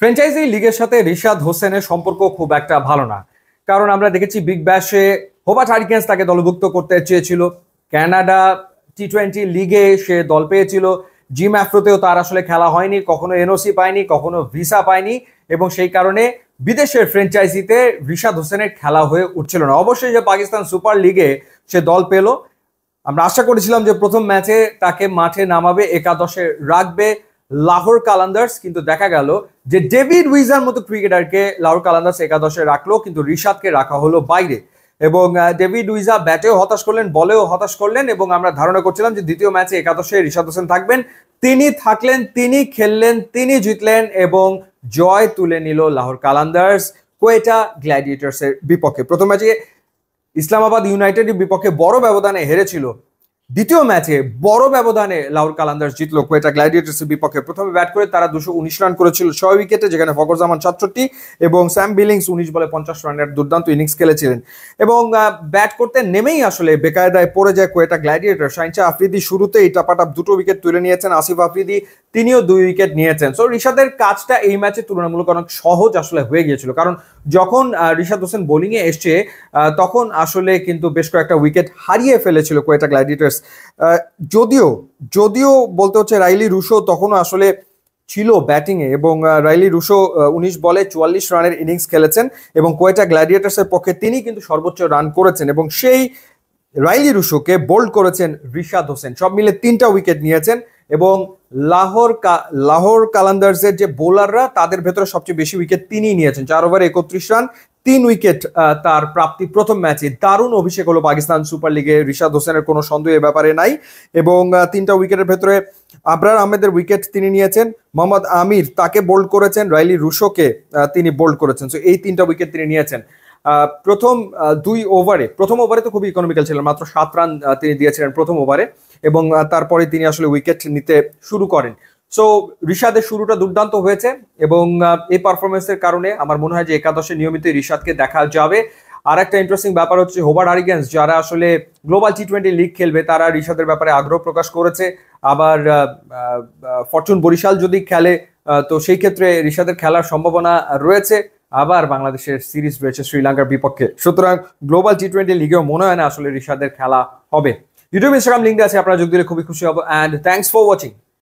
Franchise লিগের সাথে রিশাদ হোসেনের সম্পর্ক খুব একটা ভালো না। কারণ আমরা দেখেছি বিগ ব্যাশে হোবার্ট হারিকেন্স তাকে দলভুক্ত করতে চেয়েছিল, কানাডা টি-20 লিগে সে দল পেয়েছিল, জিম আফ্রোতেও তার আসলে খেলা হয়নি, কখনো এনওসি পায়নি, কখনো ভিসা পায়নি, এবং সেই কারণে বিদেশের ফ্র্যাঞ্চাইজিতে রিশাদ হোসেনের খেলা হয়ে উঠছিল না। অবশ্যই যে পাকিস্তান সুপার লিগে সে দল পেল, আমরা আশা করেছিলাম যে প্রথম ম্যাচে তাকে মাঠে নামাবে, একাদশে রাখবে লাহোর কালান্দার্স, কিন্তু দেখা গেল যে ডেভিড উইজার মতো ক্রিকেটারকে লাহোর কালান্দার্স একাদশে রাখলো, কিন্তু রিশাদকে রাখা হলো বাইরে। এবং ডেভিড উইজা ব্যাটেও হতাশ করলেন, বলেও হতাশ করলেন, এবং আমরা ধারণা করছিলাম যে দ্বিতীয় ম্যাচে একাদশে রিশাদ হোসেন থাকবেন। তিনি থাকলেন, তিনি খেললেন, তিনি জিতলেন এবং জয় তুলে নিল লাহোর কালান্দার্স কোয়েটা গ্ল্যাডিয়েটর্সের বিপক্ষে। প্রথম ম্যাচে ইসলামাবাদ ইউনাইটেডের বিপক্ষে বড় ব্যবধানে হেরেছিল, দ্বিতীয় ম্যাচে বড় ব্যবধানে লাহোর কালান্দার্স জিতলো কোয়েটা গ্ল্যাডিয়েটর্সের বিপক্ষে। প্রথমে ব্যাট করে তারা 219 রান করেছিল 6 উইকেটে, যেখানে ফখর জামান 67 এবং স্যাম বিলিংস 19 বলে 50 রানের দুর্দান্ত ইনিংস খেলেছিলেন। এবং ব্যাট করতে নেমেই আসলে বেকায়দায় পড়ে যায় কোয়েটা গ্ল্যাডিয়েটর। শাহিনশাহ আফ্রিদি শুরুতেই টাপাটাপ 2 উইকেট তুলে নিয়েছেন, আসিফ আফ্রিদি তিনিও 2 উইকেট নিয়েছেন। সো রিশাদের কাজটা এই ম্যাচে তুলনামূলক অনেক সহজ আসলে হয়ে গিয়েছিল, কারণ যখন রিশাদ হোসেন বোলিংয়ে এসছে তখন আসলে কিন্তু বেশ কয়েকটা উইকেট হারিয়ে ফেলেছিল কোয়েটা গ্ল্যাডিয়েটর্স। যদিও বলতে হচ্ছে রাইলি রুশো তখনও আসলে ছিল ব্যাটিংয়ে, এবং রাইলি রুশো 19 বলে 44 রানের ইনিংস খেলেছেন, এবং কোয়েটা গ্ল্যাডিয়েটর্সের পক্ষে তিনি কিন্তু সর্বোচ্চ রান করেছেন, এবং সেই রাইলি রুশোকে বোল্ড করেছেন রিশাদ হোসেন। সব মিলে 3টা উইকেট নিয়েছেন, এবং লাহোর কালান্দার্সের যে বোলাররা তাদের ভেতরে সবচেয়ে বেশি উইকেট তিনিই নিয়েছেন, 4 ওভারে 31 রান, 3 উইকেট তার প্রাপ্তি প্রথম ম্যাচে। দারুণ অভিষেক হলো পাকিস্তান সুপার লিগে, রিশাদ হোসেনের কোনো সন্দেহ এ ব্যাপারে নাই। এবং 3টা উইকেটের ভেতরে আবরার আহমেদের উইকেট তিনি নিয়েছেন, মোহাম্মদ আমির তাকে বোল্ড করেছেন, রাইলি রুশোকে তিনি বোল্ড করেছেন। সো এই 3টা উইকেট তিনি নিয়েছেন। প্রথম ওভারে তো খুবই ইকোনমিক্যাল ছিলেন, মাত্র 7 রান তিনি দিয়েছিলেন প্রথম ওভারে, এবং তারপরে তিনি আসলে উইকেট নিতে শুরু করেন। সো রিশাদের শুরুটা দুর্দান্ত হয়েছে, এবং এই পারফরমেন্সের কারণে আমার মনে হয় যে একাদশে নিয়মিত রিশাদকে দেখা যাবে। আর একটা ইন্টারেস্টিং ব্যাপার হচ্ছে হোবার্ট হারিকেন্স, যারা আসলে গ্লোবাল টি-20 লিগ খেলবে, তারা রিশাদের ব্যাপারে আগ্রহ প্রকাশ করেছে। আবার ফরচুন বরিশাল যদি খেলে তো সেই ক্ষেত্রে রিশাদের খেলার সম্ভাবনা রয়েছে। আবার বাংলাদেশের সিরিজ রয়েছে শ্রীলঙ্কার বিপক্ষে, সুতরাং গ্লোবাল টি-20 লিগেও মনে হয় না আসলে রিশাদের খেলা হবে। ইউটিউব ইনস্টাগ্রাম লিঙ্ক আছে, আপনারা যোগ দিলে খুবই খুশি হব। And thanks for watching.